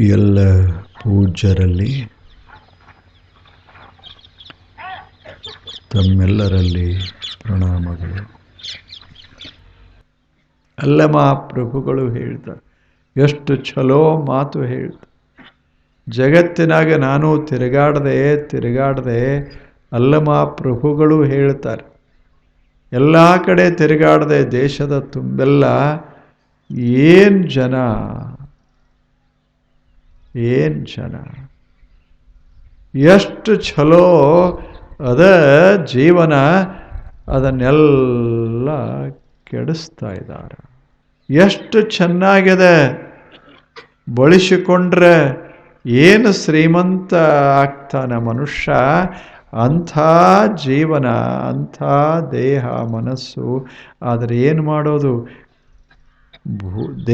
ಎಲ್ಲ ಪೂಜ್ಯರಲ್ಲಿ ತಮ್ಮೆಲ್ಲರಲ್ಲಿ ಪ್ರಣಾಮಗಳು. ಅಲ್ಲ ಮಹಾಪ್ರಭುಗಳು ಹೇಳ್ತಾರೆ, ಎಷ್ಟು ಛಲೋ ಮಾತು ಹೇಳ್ತಾರೆ. ಜಗತ್ತಿನಾಗ ನಾನು ತಿರುಗಾಡದೆ ಅಲ್ಲ ಮಹಾಪ್ರಭುಗಳು ಹೇಳ್ತಾರೆ, ಎಲ್ಲ ಕಡೆ ತಿರುಗಾಡದೆ ದೇಶದ ತುಂಬೆಲ್ಲ ಏನು ಜನ ಎಷ್ಟು ಛಲೋ ಅದ ಜೀವನ, ಅದನ್ನೆಲ್ಲ ಕೆಡಿಸ್ತಾ ಇದ್ದಾರೆ. ಎಷ್ಟು ಚೆನ್ನಾಗಿದೆ, ಬಳಸಿಕೊಂಡ್ರೆ ಏನು ಶ್ರೀಮಂತ ಆಗ್ತಾನೆ ಮನುಷ್ಯ. ಅಂಥ ಜೀವನ, ಅಂಥ ದೇಹ ಮನಸ್ಸು. ಆದರೆ ಏನು ಮಾಡೋದು,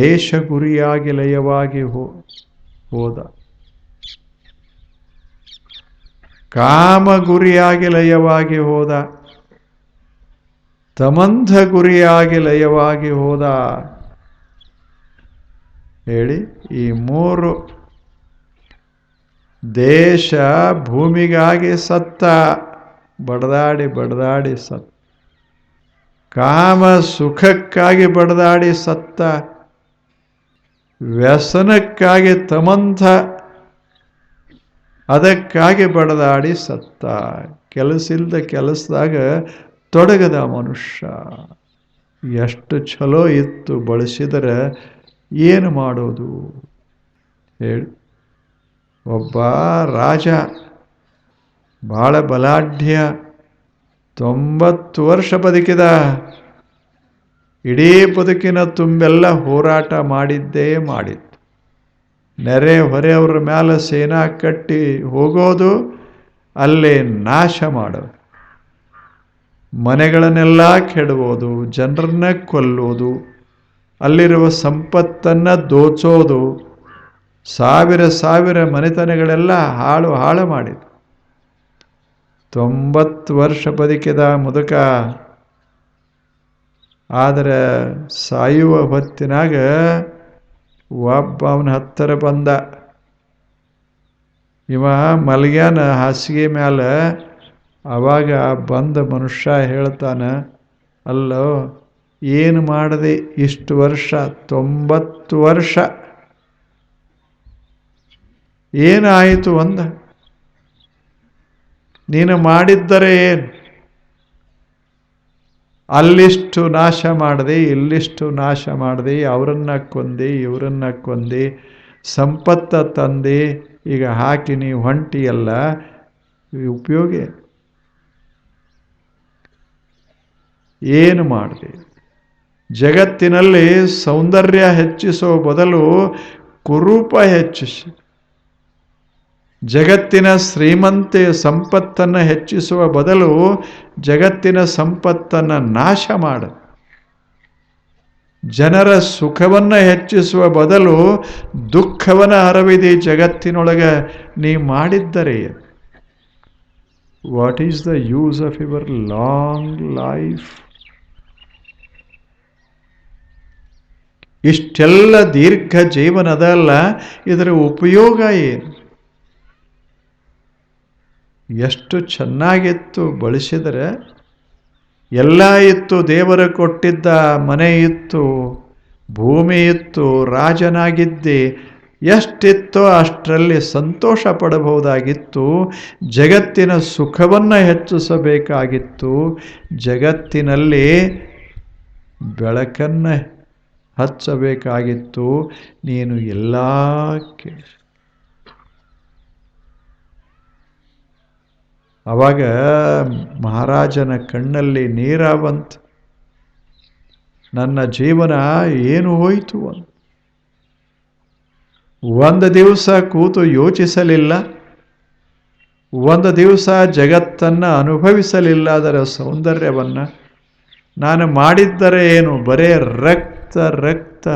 ದೇಶ ಗುರಿಯಾಗಿ ಲಯವಾಗಿ ಹೋದ, ಕಾಮ ಗುರಿಯಾಗಿ ಲಯವಾಗಿ ಹೋದ, ತಮಂಧ ಗುರಿಯಾಗಿ ಲಯವಾಗಿ ಹೋದ. ಹೇಳಿ, ಈ ಮೂರು ದೇಶ ಭೂಮಿಗಾಗಿ ಸತ್ತ, ಬಡದಾಡಿ ಸತ್ತ. ಕಾಮ ಸುಖಕ್ಕಾಗಿ ಬಡದಾಡಿ ಸತ್ತ, ವ್ಯಸನಕ್ಕಾಗಿ ತಮಂಥ ಅದಕ್ಕಾಗಿ ಬಡದಾಡಿ ಸತ್ತ. ಕೆಲಸದ ಕೆಲಸದಾಗ ತೊಡಗದ ಮನುಷ್ಯ. ಎಷ್ಟು ಛಲೋ ಇತ್ತು, ಬಳಸಿದರೆ ಏನು ಮಾಡೋದು ಹೇಳಿ. ಒಬ್ಬ ರಾಜ ಭಾಳ ಬಲಾಢ್ಯ, 90 ವರ್ಷ ಬದುಕಿದ. ಇಡೀ ಬದುಕಿನ ತುಂಬೆಲ್ಲ ಹೋರಾಟ ಮಾಡಿದ್ದು. ನೆರೆ ಹೊರೆಯವ್ರ ಮೇಲೆ ಸೇನಾ ಕಟ್ಟಿ ಹೋಗೋದು, ಅಲ್ಲೇ ನಾಶ ಮಾಡೋದು, ಮನೆಗಳನ್ನೆಲ್ಲ ಕೆಡವೋದು, ಜನರನ್ನ ಕೊಲ್ಲೋದು, ಅಲ್ಲಿರುವ ಸಂಪತ್ತನ್ನು ದೋಚೋದು, ಸಾವಿರ ಮನೆತನಗಳೆಲ್ಲ ಹಾಳು ಮಾಡಿತು. 90 ವರ್ಷ ಬದುಕಿದ ಮುದುಕ. ಆದರೆ ಸಾಯುವ ಹೊತ್ತಿನಾಗ ಒಬ್ಬ ಅವನ ಹತ್ತಿರ ಬಂದ. ಇವ ಮಲ್ಗ್ಯಾನ ಹಾಸಿಗೆ ಮೇಲೆ. ಆವಾಗ ಬಂದ ಮನುಷ್ಯ ಹೇಳ್ತಾನೆ, ಅಲ್ಲೋ ಏನು ಮಾಡದೆ ಇಷ್ಟು ವರ್ಷ, 90 ವರ್ಷ ಏನಾಯಿತು ಅಂದ. ನೀನು ಮಾಡಿದ್ದರೆ ಏನು, ಅಲ್ಲಿಷ್ಟು ನಾಶ ಮಾಡಿದೆ, ಇಲ್ಲಿಷ್ಟು ನಾಶ ಮಾಡಿದೆ, ಅವರನ್ನ ಕೊಂದೆ, ಇವರನ್ನ ಕೊಂದೆ, ಸಂಪತ್ತ ತಂದೆ, ಈಗ ಹಾಕಿ ನೀವು ಹೊಂಟಿಯಲ್ಲ, ಉಪಯೋಗ ಏನು ಮಾಡಿದೆ? ಜಗತ್ತಿನಲ್ಲಿ ಸೌಂದರ್ಯ ಹೆಚ್ಚಿಸೋ ಬದಲು ಕುರೂಪ ಹೆಚ್ಚಿಸಿ, ಜಗತ್ತಿನ ಶ್ರೀಮಂತೆ ಸಂಪತ್ತನ್ನು ಹೆಚ್ಚಿಸುವ ಬದಲು ಜಗತ್ತಿನ ಸಂಪತ್ತನ್ನು ನಾಶ ಮಾಡ, ಜನರ ಸುಖವನ್ನು ಹೆಚ್ಚಿಸುವ ಬದಲು ದುಃಖವನ್ನು ಹರವಿದೆ ಜಗತ್ತಿನೊಳಗೆ ನೀ ಮಾಡಿದ್ದರೆ. What is the use of your long life? ಇಷ್ಟೆಲ್ಲ ದೀರ್ಘ ಜೀವನದಲ್ಲ, ಇದರ ಉಪಯೋಗ ಏನು? ಎಷ್ಟು ಚೆನ್ನಾಗಿತ್ತು ಬಳಸಿದರೆ. ಎಲ್ಲ ಇತ್ತು, ದೇವರ ಕೊಟ್ಟಿದ್ದ ಮನೆ ಇತ್ತು, ಭೂಮಿ ಇತ್ತು, ರಾಜನಾಗಿದ್ದೆ, ಎಷ್ಟಿತ್ತೋ ಅಷ್ಟರಲ್ಲಿ ಸಂತೋಷ ಪಡಬಹುದಾಗಿತ್ತು. ಜಗತ್ತಿನ ಸುಖವನ್ನು ಹೆಚ್ಚಿಸಬೇಕಾಗಿತ್ತು, ಜಗತ್ತಿನಲ್ಲಿ ಬೆಳಕನ್ನು ಹಚ್ಚಬೇಕಾಗಿತ್ತು. ನೀನು ಎಲ್ಲ ಅವಾಗ ಮಹಾರಾಜನ ಕಣ್ಣಲ್ಲಿ ನೀರ ಬಂತು. ನನ್ನ ಜೀವನ ಏನು ಹೋಯಿತು ಅಂತ. ಒಂದು ದಿವಸ ಕೂತು ಯೋಚಿಸಲಿಲ್ಲ, ಒಂದು ದಿವಸ ಜಗತ್ತನ್ನು ಅನುಭವಿಸಲಿಲ್ಲ, ಅದರ ಸೌಂದರ್ಯವನ್ನು. ನಾನು ಮಾಡಿದ್ದರೆ ಏನು, ಬರೇ ರಕ್ತ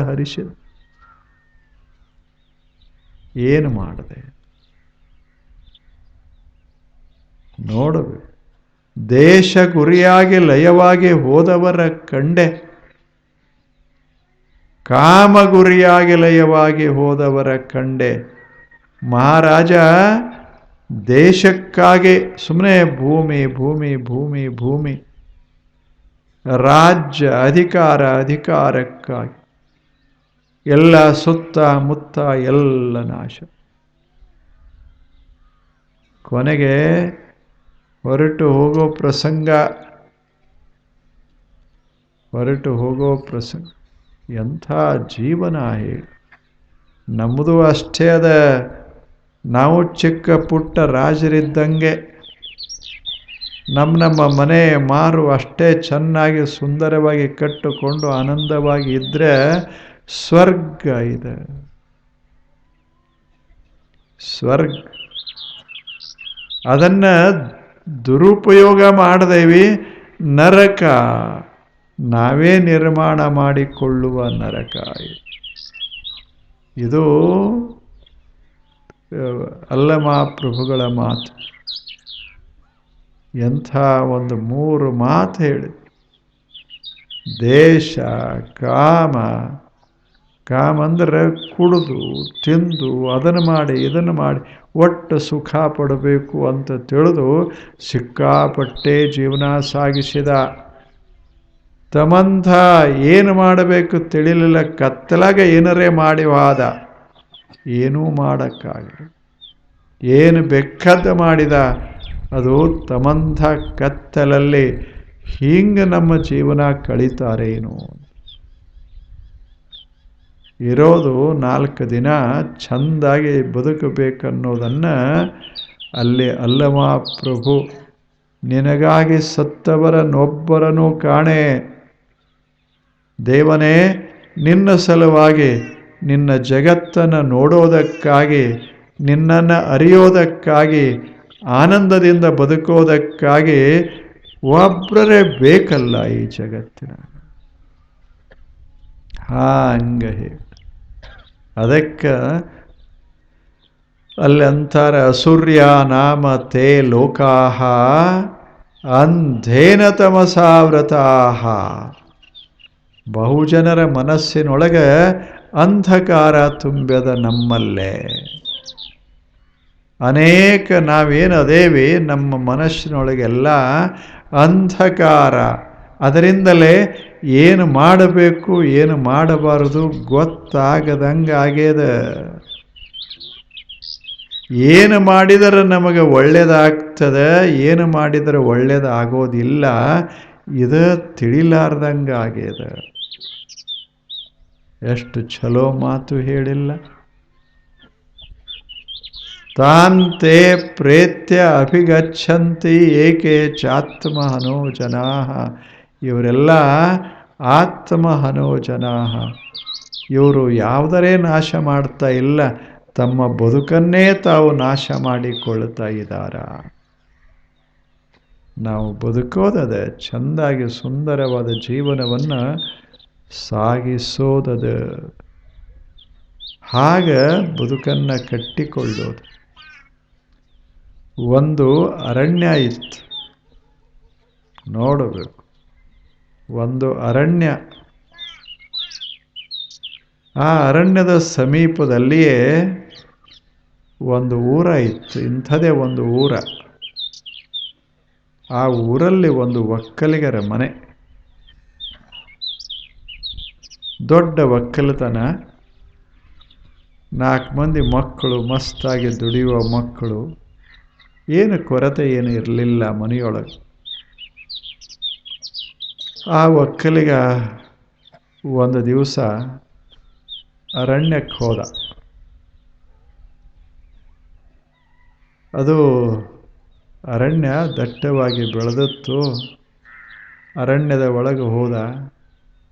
ಹರಿಸಿದ. ಏನು ಮಾಡಿದೆ ನೋಡಬೇಕು. ದೇಶ ಗುರಿಯಾಗಿ ಲಯವಾಗಿ ಹೋದವರ ಕಂಡೆ, ಕಾಮ ಗುರಿಯಾಗಿ ಲಯವಾಗಿ ಹೋದವರ ಕಂಡೆ. ಮಹಾರಾಜ ದೇಶಕ್ಕಾಗಿ ಸುಮ್ಮನೆ ಭೂಮಿ ಭೂಮಿ ಭೂಮಿ ಭೂಮಿ, ರಾಜ್ಯ ಅಧಿಕಾರಕ್ಕಾಗಿ ಎಲ್ಲ ಸುತ್ತ ಮುತ್ತ ಎಲ್ಲ ನಾಶ. ಕೊನೆಗೆ ಹೊರಟು ಹೋಗೋ ಪ್ರಸಂಗ ಎಂಥ ಜೀವನ ಹೇಳಿ. ನಮ್ಮದು ಅಷ್ಟೇ ಅದ. ನಾವು ಚಿಕ್ಕ ಪುಟ್ಟ ರಾಜರಿದ್ದಂಗೆ ನಮ್ಮ ಮನೆ ಮಾರು ಅಷ್ಟೇ ಚೆನ್ನಾಗಿ ಸುಂದರವಾಗಿ ಕಟ್ಟಿಕೊಂಡು ಆನಂದವಾಗಿ ಇದ್ದರೆ ಸ್ವರ್ಗ ಇದೆ. ಸ್ವರ್ಗ ಅದನ್ನು ದುರುಪಯೋಗ ಮಾಡದೇವಿ ನರಕ, ನಾವೇ ನಿರ್ಮಾಣ ಮಾಡಿಕೊಳ್ಳುವ ನರಕ. ಇದು ಅಲ್ಲಮಪ್ರಭುಗಳ ಮಾತು. ಎಂಥ ಒಂದು 3 ಮಾತು ಹೇಳಿ. ದೇಶ, ಕಾಮ ಅಂದರೆ ಕುಡಿದು ತಿಂದು ಅದನ್ನು ಮಾಡಿ ಇದನ್ನು ಮಾಡಿ ಒಟ್ಟು ಸುಖ ಪಡಬೇಕು ಅಂತ ತಿಳಿದು ಸಿಕ್ಕಾಪಟ್ಟೆ ಜೀವನ ಸಾಗಿಸಿದ. ತಮಂಥ ಏನು ಮಾಡಬೇಕು ತಿಳಿಲಿಲ್ಲ, ಕತ್ತಲಾಗ ಏನರೇ ಮಾಡಿ ವಾದ, ಏನೂ ಮಾಡೋಕ್ಕಾಗಲಿ. ಏನು ಬೆಕ್ಕದ್ದು ಮಾಡಿದ, ಅದು ತಮಂಥ ಕತ್ತಲಲ್ಲಿ ಹಿಂಗೆ ನಮ್ಮ ಜೀವನ ಕಳೀತಾರೇನು. ಇರೋದು 4 ದಿನ ಚೆಂದಾಗಿ ಬದುಕಬೇಕನ್ನೋದನ್ನು ಅಲ್ಲಿ ಅಲ್ಲಮಪ್ರಭು ನಿನಗಾಗಿ ಸತ್ತವರನ್ನೊಬ್ಬರನ್ನು ಕಾಣೆ. ದೇವನೇ, ನಿನ್ನ ಸಲುವಾಗಿ, ನಿನ್ನ ಜಗತ್ತನ್ನು ನೋಡೋದಕ್ಕಾಗಿ, ನಿನ್ನನ್ನು ಅರಿಯೋದಕ್ಕಾಗಿ, ಆನಂದದಿಂದ ಬದುಕೋದಕ್ಕಾಗಿ ಒಬ್ಬರೇ ಬೇಕಲ್ಲ ಈ ಜಗತ್ತಿನ. ಹಂಗೆ ಹೇಳಿ. ಅದಕ್ಕೆ ಅಲ್ಲಿ ಅಂತಾರೆ, ಅಸೂರ್ಯ ನಾಮ ತೇ ಲೋಕಾಹ ಅಂಧೇನ ತಮಸಾವೃತಾಹ. ಬಹುಜನರ ಮನಸ್ಸಿನೊಳಗೆ ಅಂಧಕಾರ ತುಂಬ್ಯದ ನಮ್ಮಲ್ಲೇ. ಅನೇಕ ನಾವೇನು ಅದೇವಿ ನಮ್ಮ ಮನಸ್ಸಿನೊಳಗೆಲ್ಲ ಅಂಧಕಾರ. ಅದರಿಂದಲೇ ಏನು ಮಾಡಬೇಕು ಏನು ಮಾಡಬಾರದು ಗೊತ್ತಾಗದಂಗೆ ಆಗ್ಯದ. ಏನು ಮಾಡಿದರೆ ನಮಗೆ ಒಳ್ಳೆಯದಾಗ್ತದೆ, ಏನು ಮಾಡಿದರೆ ಒಳ್ಳೆಯದಾಗೋದಿಲ್ಲ, ಇದು ತಿಳಿಲಾರ್ದಂಗೆ ಆಗ್ಯದ. ಎಷ್ಟು ಚಲೋ ಮಾತು ಹೇಳಿಲ್ಲ. ತಾಂತೆ ಪ್ರೇತ್ಯ ಅಭಿಗಚ್ಚಂತಿ ಏಕೆ ಚಾತ್ಮಹನೋ ಜನಾ. ಇವರೆಲ್ಲ ಆತ್ಮಹನೋ ಜನಾ. ಇವರು ಯಾವುದರೇ ನಾಶ ಮಾಡ್ತಾ ಇಲ್ಲ, ತಮ್ಮ ಬದುಕನ್ನೇ ತಾವು ನಾಶ ಮಾಡಿಕೊಳ್ತಾ ಇದ್ದಾರ. ನಾವು ಬದುಕೋದದ ಚೆಂದಾಗಿ ಸುಂದರವಾದ ಜೀವನವನ್ನು ಸಾಗಿಸೋದದ. ಹಾಗೆ ಬದುಕನ್ನು ಕಟ್ಟಿಕೊಳ್ಳೋದು. ಒಂದು ಅರಣ್ಯ ಇತ್ತು, ನೋಡಬೇಕು. ಒಂದು ಅರಣ್ಯ. ಆ ಅರಣ್ಯದ ಸಮೀಪದಲ್ಲಿಯೇ ಒಂದು ಊರ ಇತ್ತು. ಇಂಥದೇ ಒಂದು ಊರ. ಆ ಊರಲ್ಲಿ ಒಂದು ಒಕ್ಕಲಿಗರ ಮನೆ. ದೊಡ್ಡ ಒಕ್ಕಲತನ. 4 ಮಂದಿ ಮಕ್ಕಳು, ಮಸ್ತಾಗಿ ದುಡಿಯುವ ಮಕ್ಕಳು. ಏನು ಕೊರತೆ ಏನು ಇರಲಿಲ್ಲ ಮನೆಯೊಳಗೆ. ಆ ಒಕ್ಕಲಿಗ ಒಂದು ದಿವಸ ಅರಣ್ಯಕ್ಕೆ ಹೋದ. ಅದು ಅರಣ್ಯ ದಟ್ಟವಾಗಿ ಬೆಳೆದಿತ್ತು. ಅರಣ್ಯದ ಒಳಗೆ ಹೋದ.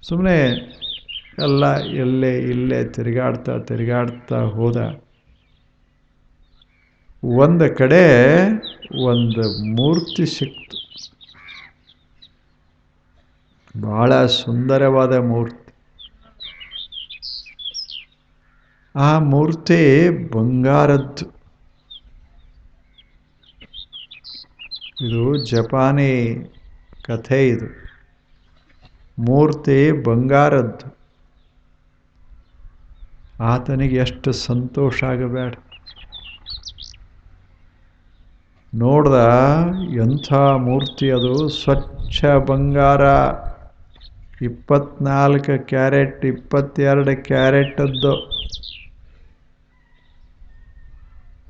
ಸುಮ್ಮನೆ ಎಲ್ಲ ಎಲ್ಲೇ ಇಲ್ಲೇ ತಿರುಗಾಡ್ತಾ ಹೋದ. ಒಂದು ಕಡೆ ಒಂದು ಮೂರ್ತಿ ಸಿಕ್ತು. ಬಹಳ ಸುಂದರವಾದ ಮೂರ್ತಿ. ಆ ಮೂರ್ತಿ ಬಂಗಾರದ್ದು. ಇದು ಜಪಾನಿ ಕಥೆ. ಇದು ಮೂರ್ತಿ ಬಂಗಾರದ್ದು. ಆತನಿಗೆ ಎಷ್ಟು ಸಂತೋಷ ಆಗಬೇಡ. ನೋಡ್ದ, ಎಂಥ ಮೂರ್ತಿ ಅದು, ಸ್ವಚ್ಛ ಬಂಗಾರ, 24 ಕ್ಯಾರೆಟ್ 22 ಕ್ಯಾರೆಟದ್ದು.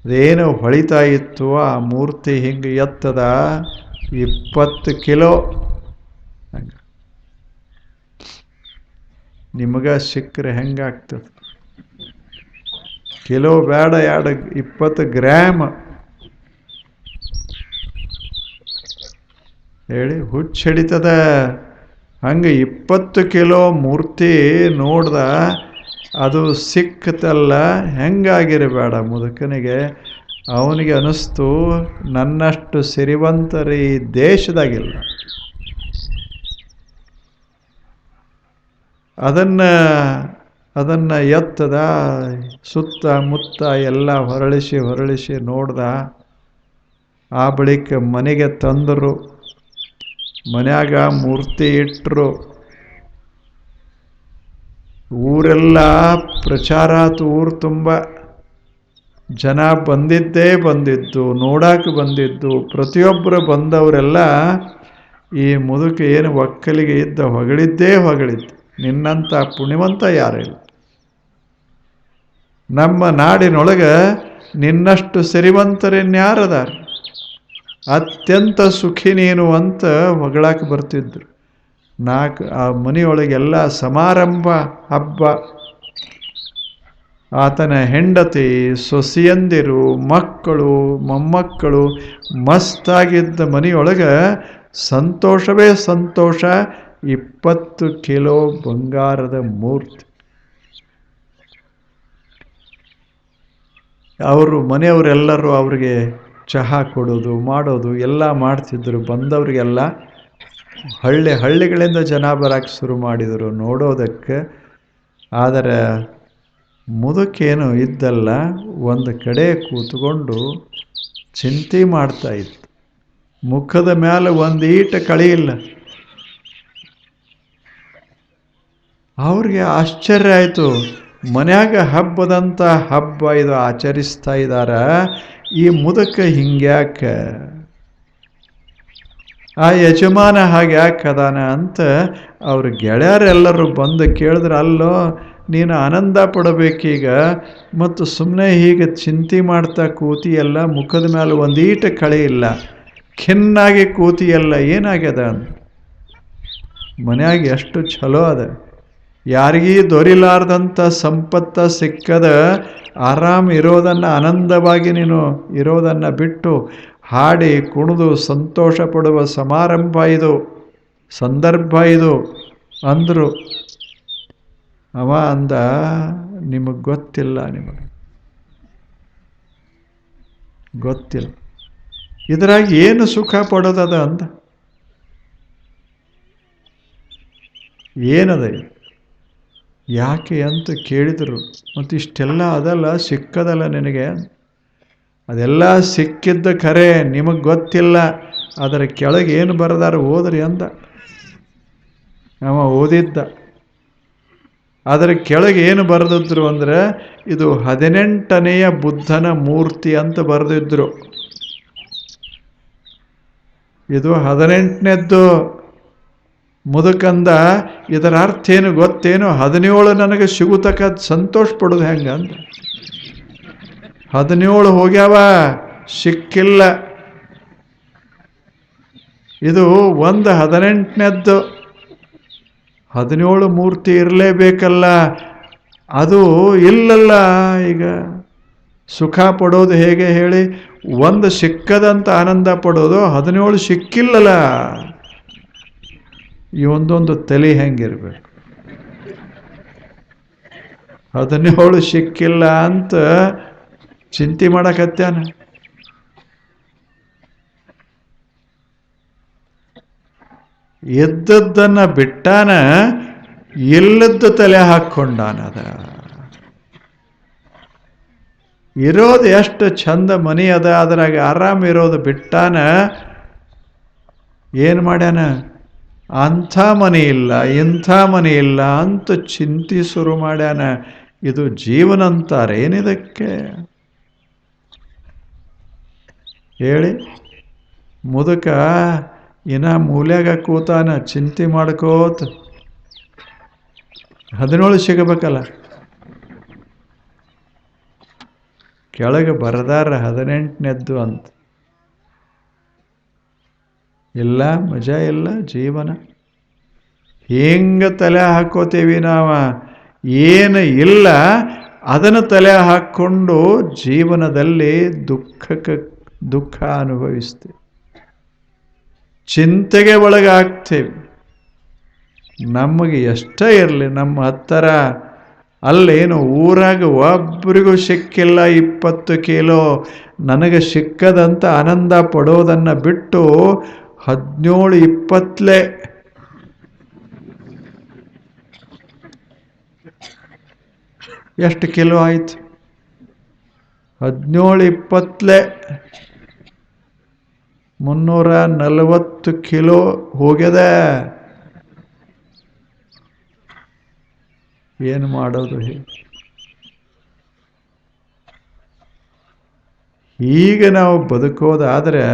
ಅದೇನು ಹೊಳಿತಾ ಇತ್ತು, ಆ ಮೂರ್ತಿ ಹಿಂಗೆ ಎತ್ತದ 20 ಕಿಲೋ. ಹಂಗೆ ನಿಮಗೆ ಸಿಕ್ಕರೆ ಹೆಂಗಾಗ್ತದೆ? ಕಿಲೋ ಬೇಡ, 20 ಗ್ರಾಮ್ ಹೇಳಿ ಹುಚ್ಚಿಡಿತದ. ಹಂಗೆ 20 ಕಿಲೋ ಮೂರ್ತಿ ನೋಡ್ದ, ಅದು ಸಿಕ್ಕತಲ್ಲ, ಹೆಂಗಾಗಿರಬೇಡ ಮುದುಕನಿಗೆ. ಅವನಿಗೆ ಅನಿಸ್ತು, ನನ್ನಷ್ಟು ಸಿರಿವಂತರು ಈ ದೇಶದಾಗಿಲ್ಲ. ಅದನ್ನು ಎತ್ತದ, ಸುತ್ತಮುತ್ತ ಎಲ್ಲ ಹೊರಳಿಸಿ ನೋಡ್ದ. ಆ ಬಳಿಕ ಮನೆಗೆ ತಂದರು, ಮನ್ಯಾಗ ಮೂರ್ತಿ ಇಟ್ಟರು. ಊರೆಲ್ಲ ಪ್ರಚಾರ ಆತು, ಊರು ತುಂಬ ಜನ ಬಂದಿದ್ದು, ನೋಡಕ್ಕೆ ಬಂದಿದ್ದು. ಪ್ರತಿಯೊಬ್ಬರು ಬಂದವರೆಲ್ಲ ಈ ಮುದುಕ ಏನು ಒಕ್ಕಲಿಗೆ ಇದ್ದ ಹೊಗಳಿದ್ದು. ನಿನ್ನಂಥ ಪುಣ್ಯವಂತ ಯಾರಿಲ್ಲ, ನಮ್ಮ ನಾಡಿನೊಳಗೆ ನಿನ್ನಷ್ಟು ಸಿರಿವಂತರಿನ್ಯಾರದಾರ, ಅತ್ಯಂತ ಸುಖಿ ನೀನು ಅಂತ ಹೊಗಳಕ್ಕೆ ಬರ್ತಿದ್ರು. ಆ ಮನೆಯೊಳಗೆಲ್ಲ ಸಮಾರಂಭ, ಹಬ್ಬ. ಆತನ ಹೆಂಡತಿ, ಸೊಸೆಯಂದಿರು, ಮಕ್ಕಳು, ಮೊಮ್ಮಕ್ಕಳು ಮಸ್ತಾಗಿದ್ದ ಮನೆಯೊಳಗೆ ಸಂತೋಷವೇ ಸಂತೋಷ. 20 ಕಿಲೋ ಬಂಗಾರದ ಮೂರ್ತಿ. ಅವರು ಮನೆಯವರೆಲ್ಲರೂ ಅವ್ರಿಗೆ ಚಹಾ ಕೊಡೋದು ಮಾಡೋದು ಎಲ್ಲ ಮಾಡ್ತಿದ್ರು. ಬಂದವರಿಗೆಲ್ಲ ಹಳ್ಳಿಗಳಿಂದ ಜನ ಬರಕ್ಕೆ ಶುರು ಮಾಡಿದರು ನೋಡೋದಕ್ಕೆ. ಆದರೆ ಮುದುಕೇನು ಇದ್ದಲ್ಲ, ಒಂದು ಕಡೆ ಕೂತ್ಕೊಂಡು ಚಿಂತೆ ಮಾಡ್ತಾ ಇತ್ತು. ಮುಖದ ಮೇಲೆ ಒಂದು ಈಟ ಕಳೆಯಿಲ್ಲ. ಅವ್ರಿಗೆ ಆಶ್ಚರ್ಯ ಆಯಿತು. ಮನ್ಯಾಗ ಹಬ್ಬದಂಥ ಹಬ್ಬ ಇದು ಆಚರಿಸ್ತಾ ಇದ್ದಾರ, ಈ ಮುದುಕ ಹಿಂಗ್ಯಾಕೆ, ಆ ಯಜಮಾನ ಹಾಗೆ ಯಾಕೆ ಅದಾನ ಅಂತ ಅವ್ರ ಗೆಳೆಯರೆಲ್ಲರೂ ಬಂದು ಕೇಳಿದ್ರೆ, ಅಲ್ಲೋ ನೀನು ಆನಂದ ಪಡಬೇಕೀಗ, ಮತ್ತು ಸುಮ್ಮನೆ ಹೀಗೆ ಚಿಂತೆ ಮಾಡ್ತಾ ಕೂತಿಯಲ್ಲ, ಮುಖದ ಮೇಲೆ ಒಂದು ಈಟ ಕಳೆಯಿಲ್ಲ, ಖಿನ್ನಾಗಿ ಕೂತಿಯಲ್ಲ, ಏನಾಗ್ಯದ ಅಂತ. ಮನ್ಯಾಗ ಎಷ್ಟು ಚಲೋ ಅದ, ಯಾರಿಗೀ ದೊರಿಲಾರ್ದಂಥ ಸಂಪತ್ತ ಸಿಕ್ಕದ, ಆರಾಮ್ ಇರೋದನ್ನು, ಆನಂದವಾಗಿ ನೀನು ಇರೋದನ್ನು ಬಿಟ್ಟು ಹಾಡಿ ಕುಣಿದು ಸಂತೋಷ ಪಡುವ ಸಮಾರಂಭ ಇದು, ಸಂದರ್ಭ ಇದು ಅಂದರು. ಅವ ಅಂದ, ನಿಮಗೆ ಗೊತ್ತಿಲ್ಲ, ಗೊತ್ತಿಲ್ಲ ಇದ್ರಾಗ ಏನು ಸುಖ ಪಡೋದದ ಅಂದ. ಏನದ ಯಾಕೆ ಅಂತ ಕೇಳಿದರು. ಮತ್ತು ಇಷ್ಟೆಲ್ಲ ಅದಲ್ಲ, ಸಿಕ್ಕದಲ್ಲ ನಿನಗೆ, ಅದೆಲ್ಲ ಸಿಕ್ಕಿದ್ದ ಖರೆ, ನಿಮಗೆ ಗೊತ್ತಿಲ್ಲ. ಅದರ ಕೆಳಗೆ ಏನು ಬರೆದಾರ ಓದ್ರಿ ಅಂದ. ಅವ ಓದಿದ್ದ. ಅದರ ಕೆಳಗೆ ಏನು ಬರೆದಿದ್ರು ಅಂದರೆ, ಇದು 18ನೆಯ ಬುದ್ಧನ ಮೂರ್ತಿ ಅಂತ ಬರೆದಿದ್ರು. ಇದು 18ನೇದ್ದು. ಮುದುಕಂದ, ಇದರ ಅರ್ಥ ಏನು ಗೊತ್ತೇನು? 17 ನನಗೆ ಸಿಗುತಕ್ಕ ಸಂತೋಷ ಪಡೋದು ಹೆಂಗೆ ಅಂತ. 17 ಹೋಗ್ಯಾವ, ಸಿಕ್ಕಿಲ್ಲ. ಇದು ಒಂದು 18ನೇದ್ದು. 17 ಮೂರ್ತಿ ಇರಲೇಬೇಕಲ್ಲ, ಅದು ಇಲ್ಲಲ್ಲ. ಈಗ ಸುಖ ಪಡೋದು ಹೇಗೆ ಹೇಳಿ? ಒಂದು ಸಿಕ್ಕದಂತ ಆನಂದ ಪಡೋದು, 17 ಸಿಕ್ಕಿಲ್ಲಲ್ಲ. ಈ ಒಂದೊಂದು ತಲೆ ಹೆಂಗಿರ್ಬೇಕು? 17 ಸಿಕ್ಕಿಲ್ಲ ಅಂತ ಚಿಂತೆ ಮಾಡಕತ್ಯಾನ. ಎದ್ದದ್ದನ್ನು ಬಿಟ್ಟಾನ, ಇಲ್ಲದ್ದು ತಲೆ ಹಾಕ್ಕೊಂಡಾನ. ಅದ ಇರೋದು ಎಷ್ಟು ಚಂದ ಮನೆ ಅದ, ಅದ್ರಾಗ ಆರಾಮ್ ಇರೋದು ಬಿಟ್ಟಾನ. ಏನು ಮಾಡ್ಯಾನ? ಅಂಥ ಮನೆ ಇಲ್ಲ, ಇಂಥ ಮನೆ ಇಲ್ಲ ಅಂತ ಚಿಂತೆ ಶುರು ಮಾಡ್ಯಾನ. ಇದು ಜೀವನ ಅಂತಾರೆ ಏನಿದಕ್ಕೆ? ಹೇಳಿ. ಮುದುಕ ಇನ್ನ ಮೂಲ್ಯಾಗ ಕೂತಾನ, ಚಿಂತೆ ಮಾಡ್ಕೋತ. 17 ಸಿಗಬೇಕಲ್ಲ, ಕೆಳಗೆ ಬರದಾರ 18ನೆದ್ದು ಅಂತ. ಇಲ್ಲ, ಮಜಾ ಇಲ್ಲ ಜೀವನ. ಹೆಂಗ ತಲೆ ಹಾಕೋತೀವಿ ನಾವು, ಏನು ಇಲ್ಲ ಅದನ್ನು ತಲೆ ಹಾಕ್ಕೊಂಡು ಜೀವನದಲ್ಲಿ ದುಃಖ ಅನುಭವಿಸ್ತೇವೆ, ಚಿಂತೆಗೆ ಒಳಗಾಗ್ತೇವೆ. ನಮಗೆ ಎಷ್ಟೇ ಇರಲಿ, ನಮ್ಮ ಹತ್ತಿರ ಅಲ್ಲೇನು ಊರಾಗ ಒಬ್ಬರಿಗೂ ಸಿಕ್ಕಿಲ್ಲ 20 ಕಿಲೋ, ನನಗೆ ಸಿಕ್ಕದಂತ ಆನಂದ ಪಡೋದನ್ನು ಬಿಟ್ಟು 17-20 ಎಷ್ಟು ಕಿಲೋ ಆಯ್ತು? 17-20 340 ಕಿಲೋ ಹೋಗ್ಯದ. ಏನು ಮಾಡೋದು? ಹೀಗೆ ನಾವು ಬದುಕೋದಾದರೆ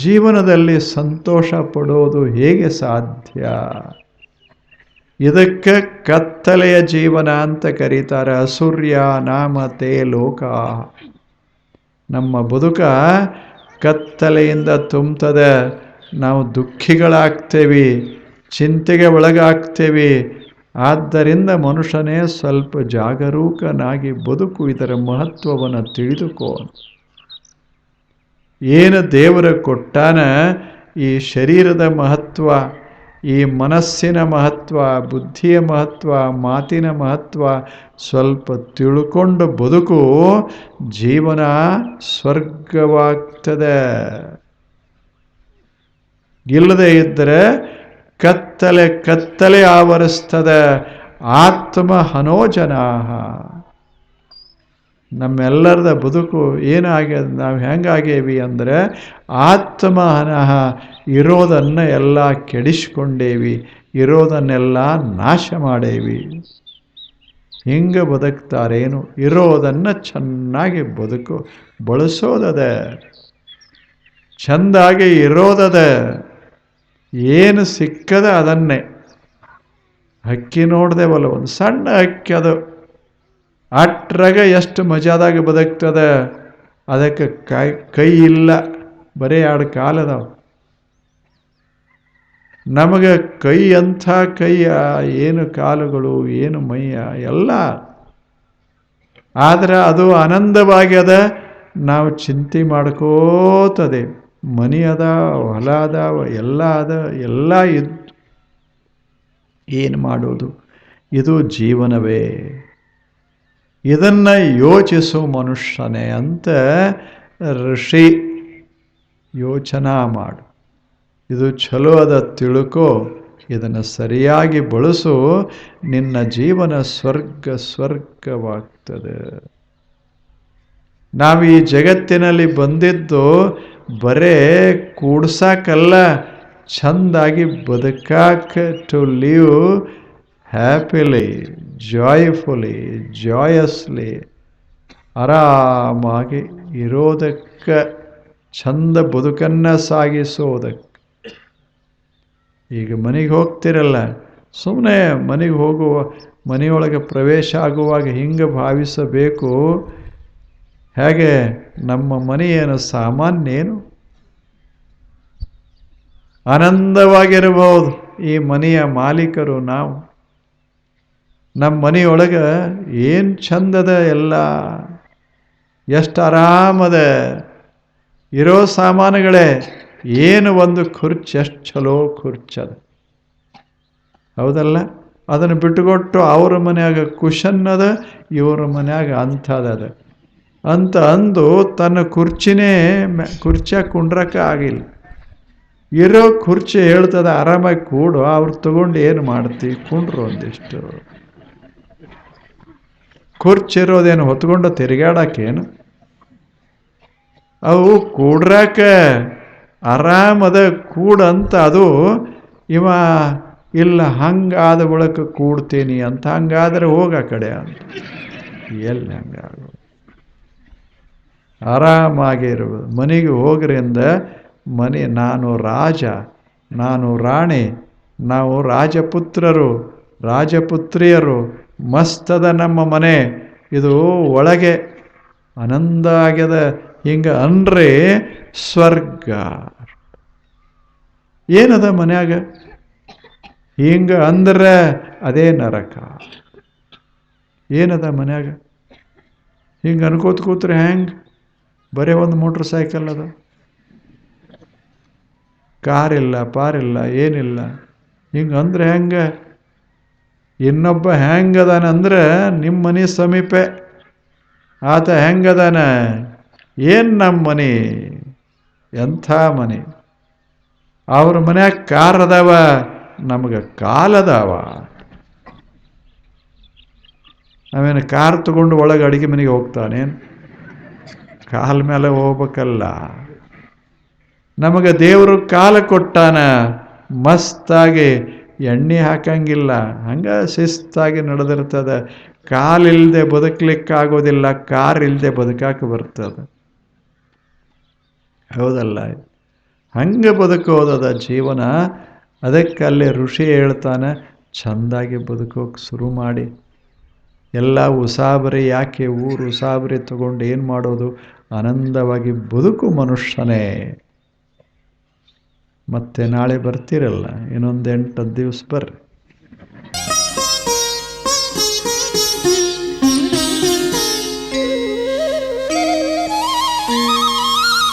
ಜೀವನದಲ್ಲಿ ಸಂತೋಷ ಪಡೋದು ಹೇಗೆ ಸಾಧ್ಯ? ಇದಕ್ಕೆ ಕತ್ತಲೆಯ ಜೀವನ ಅಂತ ಕರೀತಾರೆ. ಅಸೂರ್ಯ ನಾಮತೆ ಲೋಕ. ನಮ್ಮ ಬದುಕ ಕತ್ತಲೆಯಿಂದ ತುಂಬ್ತದೆ. ನಾವು ದುಃಖಿಗಳಾಗ್ತೇವೆ, ಚಿಂತೆಗೆ ಒಳಗಾಗ್ತೇವೆ. ಆದ್ದರಿಂದ ಮನುಷ್ಯನೇ ಸ್ವಲ್ಪ ಜಾಗರೂಕನಾಗಿ ಬದುಕು, ಇದರ ಮಹತ್ವವನ್ನು ತಿಳಿದುಕೋ. ಏನು ದೇವರ ಕೊಟ್ಟಾನ, ಈ ಶರೀರದ ಮಹತ್ವ, ಈ ಮನಸ್ಸಿನ ಮಹತ್ವ, ಬುದ್ಧಿಯ ಮಹತ್ವ, ಮಾತಿನ ಮಹತ್ವ ಸ್ವಲ್ಪ ತಿಳ್ಕೊಂಡು ಬದುಕು, ಜೀವನ ಸ್ವರ್ಗವಾಗ್ತದೆ. ಇಲ್ಲದೆ ಇದ್ದರೆ ಕತ್ತಲೆ ಆವರಿಸ್ತದೆ. ಆತ್ಮ ಹನೋಜನಾಹ. ನಮ್ಮೆಲ್ಲರದ ಬದುಕು ಏನಾಗ್ಯದ, ನಾವು ಹೆಂಗಾಗೇವಿ ಅಂದರೆ ಆತ್ಮಹನಃ. ಇರೋದನ್ನು ಎಲ್ಲ ಕೆಡಿಸ್ಕೊಂಡೇವಿ, ಇರೋದನ್ನೆಲ್ಲ ನಾಶ ಮಾಡೇವಿ. ಹಿಂಗೆ ಬದುಕ್ತಾರೇನು? ಇರೋದನ್ನು ಚೆನ್ನಾಗಿ ಬಳಸೋದದೆ, ಚೆಂದಾಗಿ ಇರೋದದೆ. ಏನು ಸಿಕ್ಕದ ಅದನ್ನೇ. ಹಕ್ಕಿ ನೋಡ್ದೇವಲ್ಲ, ಒಂದು ಸಣ್ಣ ಹಕ್ಕಿ, ಅದು ಅಟ್ರಾಗ ಎಷ್ಟು ಮಜಾದಾಗ ಬದುಕ್ತದೆ. ಅದಕ್ಕೆ ಕೈ ಇಲ್ಲ, ಬರೀ 2 ಕಾಲದಾವ. ನಮಗೆ ಕೈ ಅಂಥ ಕೈಯ, ಏನು ಕಾಲುಗಳು, ಏನು ಮೈಯ ಎಲ್ಲ. ಆದರೆ ಅದು ಆನಂದವಾಗ್ಯದ. ನಾವು ಚಿಂತೆ ಮಾಡ್ಕೋತದೆ. ಮನಿ ಅದ, ಹೊಲ ಅದಾವ, ಎಲ್ಲ ಇದ್ದು ಏನು ಮಾಡೋದು? ಇದು ಜೀವನವೇ. ಇದನ್ನು ಯೋಚಿಸು ಮನುಷ್ಯನೇ ಅಂತ ಋಷಿ ಯೋಚನಾ ಮಾಡು. ಇದು ಚಲೋ ಅದ, ತಿಳ್ಕೋ, ಇದನ್ನು ಸರಿಯಾಗಿ ಬಳಸು. ನಿನ್ನ ಜೀವನ ಸ್ವರ್ಗವಾಗ್ತದೆ. ನಾವು ಈ ಜಗತ್ತಿನಲ್ಲಿ ಬಂದಿದ್ದು ಬರೇ ಕೂಡ್ಸಾಕಲ್ಲ, ಚೆಂದಾಗಿ ಬದುಕಾಕ. ಟು ಲಿವ್ ಹ್ಯಾಪಿಲಿ, ಜಾಯ್ಫುಲಿ, ಜಾಯಸ್ಲಿ, ಆರಾಮಾಗಿ ಇರೋದಕ್ಕೆ, ಚಂದ ಬದುಕನ್ನು ಸಾಗಿಸೋದಕ್ಕೆ. ಈಗ ಮನೆಗೆ ಹೋಗ್ತಿರಲ್ಲ, ಸುಮ್ಮನೆ ಮನೆಗೆ ಮನೆಯೊಳಗೆ ಪ್ರವೇಶ ಆಗುವಾಗ ಹಿಂಗೆ ಭಾವಿಸಬೇಕು. ಹೇಗೆ ನಮ್ಮ ಮನೆಯೇನು ಸಾಮಾನ್ಯೇನು? ಆನಂದವಾಗಿರಬಹುದು. ಈ ಮನೆಯ ಮಾಲೀಕರು ನಾವು. ನಮ್ಮ ಮನೆಯೊಳಗೆ ಏನು ಚಂದದ, ಎಲ್ಲ ಎಷ್ಟು ಆರಾಮದ. ಇರೋ ಸಾಮಾನುಗಳೇ ಏನು, ಒಂದು ಕುರ್ಚಿ ಎಷ್ಟು ಚಲೋ ಕುರ್ಚದ, ಹೌದಲ್ಲ? ಅದನ್ನು ಬಿಟ್ಟುಕೊಟ್ಟು ಅವ್ರ ಮನ್ಯಾಗ ಕುಶನ್ ಅದ, ಇವ್ರ ಮನ್ಯಾಗ ಅಂಥದ ಅಂತ ಅಂದು ತನ್ನ ಕುರ್ಚಿಯಾಗ ಕುಂಡ್ರಕ್ಕೆ ಆಗಿಲ್ಲ. ಇರೋ ಕುರ್ಚಿ ಹೇಳ್ತದ ಆರಾಮಾಗಿ ಕೂಡು, ಅವ್ರು ತಗೊಂಡು ಏನು ಮಾಡ್ತೀವಿ? ಕುಂಡ್ರು ಒಂದಿಷ್ಟು. ಕುರ್ಚಿ ಇರೋದೇನು ಹೊತ್ಕೊಂಡು ತಿರುಗಾಡಕ್ಕೇನು? ಅವು ಕೂಡ್ರಾಕ ಆರಾಮದ ಕೂಡಂತ. ಅದು ಇವ ಇಲ್ಲ, ಹಂಗಾದ ಬಳಿಕ ಕೂಡ್ತೀನಿ ಅಂತ. ಹಂಗಾದ್ರೆ ಹೋಗ ಕಡೆ ಅಂತ. ಎಲ್ಲಿ ಹಂಗಾಗ? ಆರಾಮಾಗಿ ಇರ್ಬೋದು. ಮನೆಗೆ ಹೋಗ್ರಿಂದ ಮನೆ ನಾನು ರಾಜ, ನಾನು ರಾಣಿ, ನಾವು ರಾಜಪುತ್ರರು, ರಾಜಪುತ್ರಿಯರು, ಮಸ್ತದ ನಮ್ಮ ಮನೆ, ಇದು ಒಳಗೆ ಆನಂದ ಆಗ್ಯದ. ಹಿಂಗೆ ಅನ್ರಿ ಸ್ವರ್ಗ ಏನದ ಮನ್ಯಾಗ. ಹಿಂಗೆ ಅಂದ್ರೆ ಅದೇ ನರಕ. ಏನದ ಮನ್ಯಾಗ ಹಿಂಗೆ ಅನ್ಕೋತ ಕೂತ್ರೆ ಹೆಂಗೆ? ಬರೀ ಒಂದು ಮೋಟ್ರ್ ಸೈಕಲ್ ಅದ, ಕಾರಿಲ್ಲ, ಪಾರಿಲ್ಲ, ಏನಿಲ್ಲ. ಹಿಂಗೆ ಅಂದ್ರೆ ಹೆಂಗೆ? ಇನ್ನೊಬ್ಬ ಹೆಂಗದಾನಂದ್ರೆ ನಿಮ್ಮ ಮನೆ ಸಮೀಪೆ ಆತ ಹೆಂಗದಾನ? ಏನು ನಮ್ಮ ಮನೆ, ಎಂಥ ಮನೆ. ಅವ್ರ ಮನ್ಯಾಗ ಕಾರ್ ಅದಾವ, ನಮಗೆ ಕಾಲದಾವ. ನಾವೇನು ಕಾರ್ ತಗೊಂಡು ಒಳಗೆ ಅಡುಗೆ ಮನೆಗೆ ಹೋಗ್ತಾನೇನು? ಕಾಲ ಮೇಲೆ ಹೋಗ್ಬೇಕಲ್ಲ. ನಮಗೆ ದೇವರು ಕಾಲ ಕೊಟ್ಟಾನ, ಮಸ್ತಾಗಿ ಎಣ್ಣೆ ಹಾಕಂಗಿಲ್ಲ, ಹಂಗೆ ಶಿಸ್ತಾಗಿ ನಡೆದಿರ್ತದೆ. ಕಾಲಿಲ್ಲದೆ ಬದುಕಲಿಕ್ಕಾಗೋದಿಲ್ಲ, ಕಾರ್ ಇಲ್ಲದೆ ಬದುಕಾಕ ಬರ್ತದೆ. ಹೌದಲ್ಲ? ಹಂಗೆ ಬದುಕೋದದ ಜೀವನ. ಅದಕ್ಕೆ ಅಲ್ಲಿ ಋಷಿ ಹೇಳ್ತಾನೆ, ಚೆಂದಾಗಿ ಬದುಕೋಕೆ ಶುರು ಮಾಡಿ. ಎಲ್ಲ ಉಸಾಬರಿ ಯಾಕೆ? ಊರು ಉಸಾಬರಿ ತಗೊಂಡು ಏನು ಮಾಡೋದು? ಆನಂದವಾಗಿ ಬದುಕು ಮನುಷ್ಯನೇ. ಮತ್ತೆ ನಾಳೆ ಬರ್ತೀರಲ್ಲ, ಇನ್ನೊಂದು 8-10 ದಿವಸ ಬರ್ರಿ.